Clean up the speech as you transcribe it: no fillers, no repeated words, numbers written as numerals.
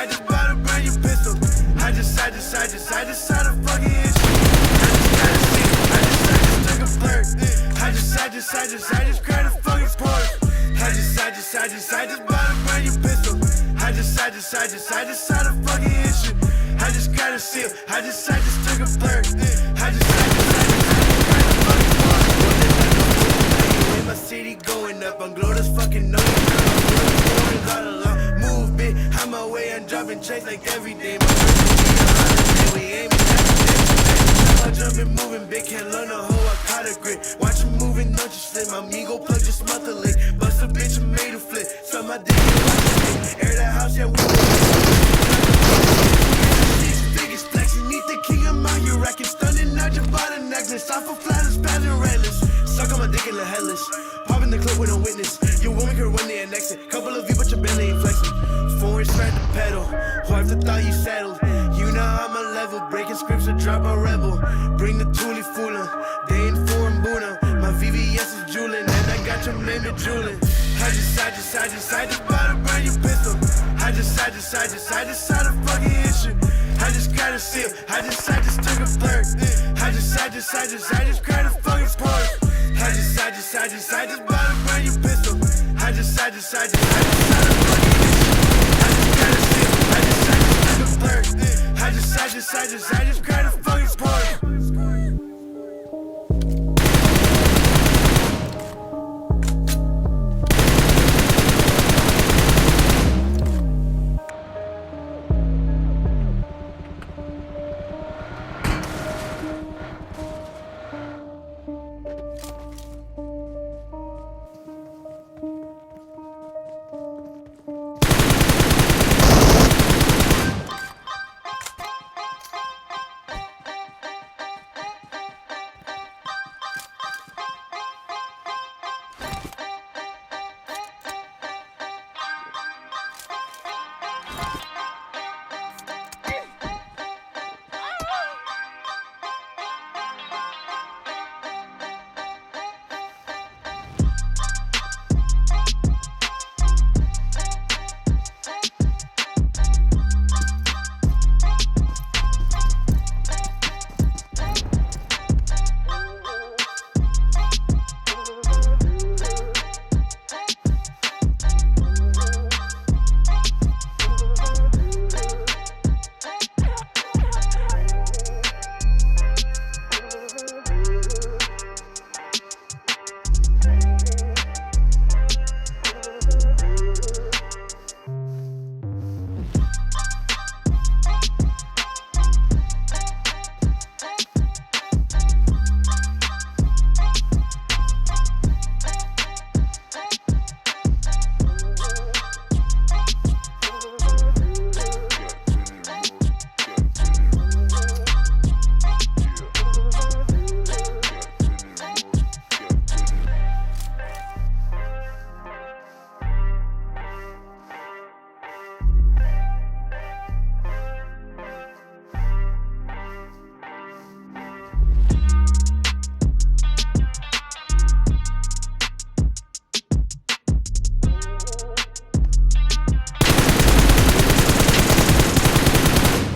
I just bought a brand new pistol. I just had a fucking issue. I just took a flirt. I just cried a fucking sport. I just bought a brand new pistol. I just had a fucking issue. I just got a seal. I just took a flirt. I just cried a fucking sport. My city going up. I'm glowed as fucking no. Movement, on my way, I'm dropping checks like every day. We aiming at the jumping, moving big, can't learn a hoe, I caught a grit. Watch him moving, don't you slip. My amigo plug just smelt the lick. Bust a bitch and made a flip. Suck my dick and watch it. Air the house, yeah, we biggest flexing, need the king, I'm out here racking. Stunning out your body necklace. Off a flat, spazzing reckless. Suck on my dick and the headless. Pop in the club with no witness. Your woman could run the and exit. Couple of you, but your belly ain't flexing. Forward, smack the pedal. Wife the thought you settled. You know I'm a level. Breaking scripts to drop a rebel. Bring the toolie fooling. They ain't foreign Buddha. My VVS is jeweling. And I got your man jeweling. I just bought a brand new pistol. I just had a fucking issue. I just got a seal. I just took a flirt. I just cried a fucking sport. I just bought a brand new pistol. I just had a fucking issue. I just got a seal. I just took a flirt. I just cried a